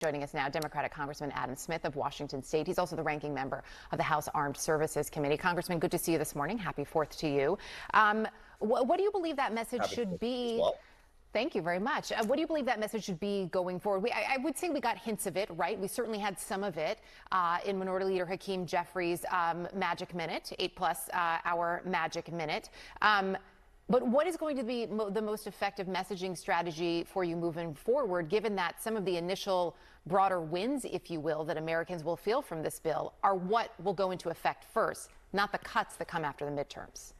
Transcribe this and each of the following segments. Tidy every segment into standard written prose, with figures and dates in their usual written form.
Joining us now, Democratic Congressman Adam Smith of Washington State. He's also the ranking member of the House Armed Services Committee. Congressman, good to see you this morning. Happy 4th to you. What do you believe that message should be? Well. Thank you very much. What do you believe that message should be going forward? I would say we got hints of it, right? We certainly had some of it in Minority Leader Hakeem Jeffries' Magic Minute, 8+ hour Magic Minute. But what is going to be the most effective messaging strategy for you moving forward, given that some of the initial broader wins, if you will, that Americans will feel from this bill are what will go into effect first, not the cuts that come after the midterms?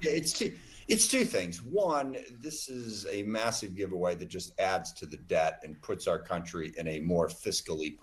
It's two things. One, this is a massive giveaway that just adds to the debt and puts our country in a more fiscally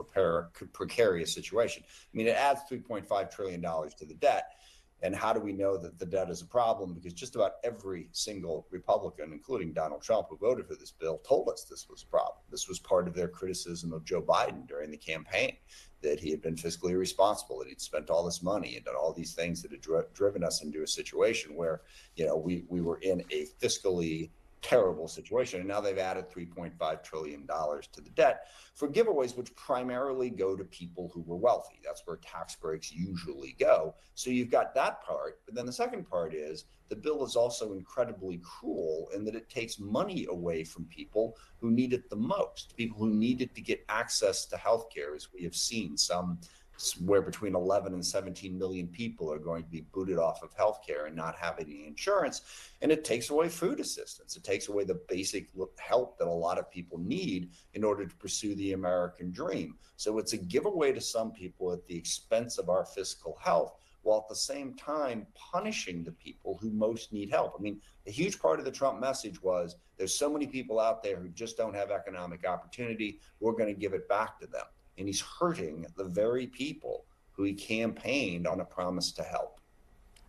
precarious situation. I mean, it adds $3.5 trillion to the debt. And how do we know that the debt is a problem? Because just about every single Republican, including Donald Trump, who voted for this bill, told us this was a problem. This was part of their criticism of Joe Biden during the campaign, that he had been fiscally irresponsible, that he'd spent all this money and done all these things that had driven us into a situation where, we were in a fiscally terrible situation. And now they've added $3.5 trillion to the debt for giveaways, which primarily go to people who were wealthy. That's where tax breaks usually go. So you've got that part. But then the second part is the bill is also incredibly cruel in that it takes money away from people who need it the most, people who need it to get access to health care, as we have seen where between 11 and 17 million people are going to be booted off of healthcare and not have any insurance. And it takes away food assistance. It takes away the basic help that a lot of people need in order to pursue the American dream. So it's a giveaway to some people at the expense of our fiscal health, while at the same time punishing the people who most need help. I mean, a huge part of the Trump message was there's so many people out there who just don't have economic opportunity. We're going to give it back to them. And he's hurting the very people who he campaigned on a promise to help.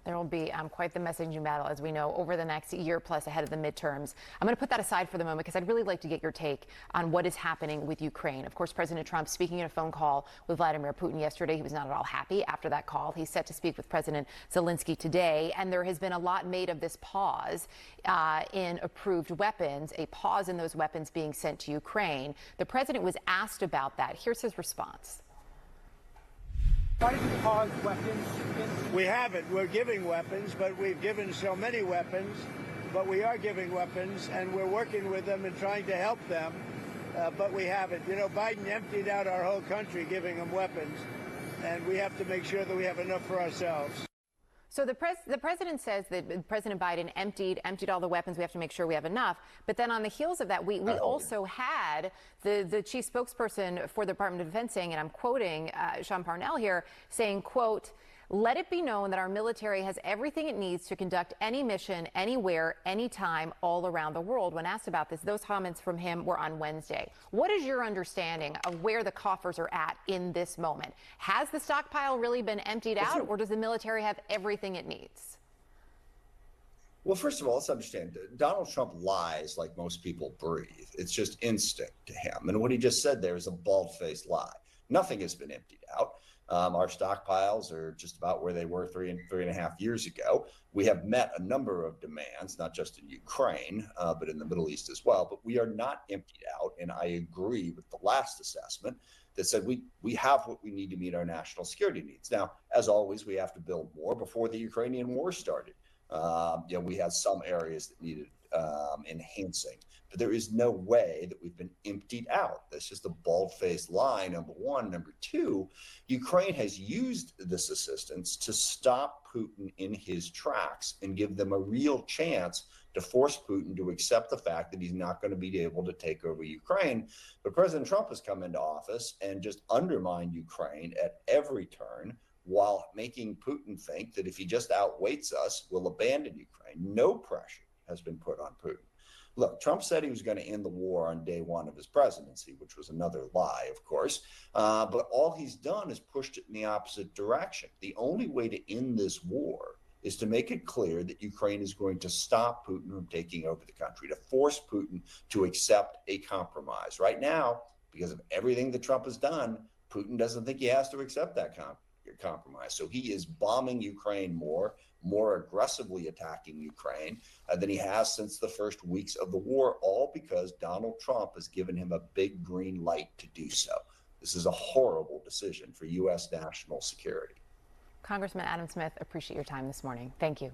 There will be quite the messaging battle, as we know, over the next year plus ahead of the midterms. I'm going to put that aside for the moment because I'd really like to get your take on what is happening with Ukraine. Of course, President Trump speaking in a phone call with Vladimir Putin yesterday. He was not at all happy after that call. He's set to speak with President Zelensky today. And there has been a lot made of this pause in approved weapons, a pause in those weapons being sent to Ukraine. The president was asked about that. Here's his response. Why did you pause weapons? We haven't. We're giving weapons, but we've given so many weapons. But we are giving weapons, and we're working with them and trying to help them. But we haven't. Biden emptied out our whole country giving them weapons, and we have to make sure that we have enough for ourselves. So the president says that President Biden emptied all the weapons. We have to make sure we have enough. But then on the heels of that, we also had the chief spokesperson for the Department of Defense saying, and I'm quoting Sean Parnell here, saying, quote, "Let it be known that our military has everything it needs to conduct any mission, anywhere, anytime, all around the world." When asked about this, those comments from him were on Wednesday. What is your understanding of where the coffers are at in this moment? Has the stockpile really been emptied out, or does the military have everything it needs? Well, first of all, let's understand, Donald Trump lies like most people breathe. It's just instinct to him. And what he just said there is a bald-faced lie. Nothing has been emptied out. Our stockpiles are just about where they were three and a half years ago. We have met a number of demands, not just in Ukraine, but in the Middle East as well. But we are not emptied out. And I agree with the last assessment that said we have what we need to meet our national security needs. Now, as always, we have to build more. Before the Ukrainian war started, we had some areas that needed enhancing. But there is no way that we've been emptied out. That's just a bald-faced lie, number one. Number two, Ukraine has used this assistance to stop Putin in his tracks and give them a real chance to force Putin to accept the fact that he's not going to be able to take over Ukraine. But President Trump has come into office and just undermined Ukraine at every turn, while making Putin think that if he just outweights us, we'll abandon Ukraine. No pressure has been put on Putin. Look, Trump said he was going to end the war on day one of his presidency, which was another lie, of course. But all he's done is pushed it in the opposite direction. The only way to end this war is to make it clear that Ukraine is going to stop Putin from taking over the country, to force Putin to accept a compromise. Right now, because of everything that Trump has done, Putin doesn't think he has to accept that compromise. So he is bombing Ukraine more, more aggressively attacking Ukraine than he has since the first weeks of the war, all because Donald Trump has given him a big green light to do so. This is a horrible decision for U.S. national security. Congressman Adam Smith, appreciate your time this morning. Thank you.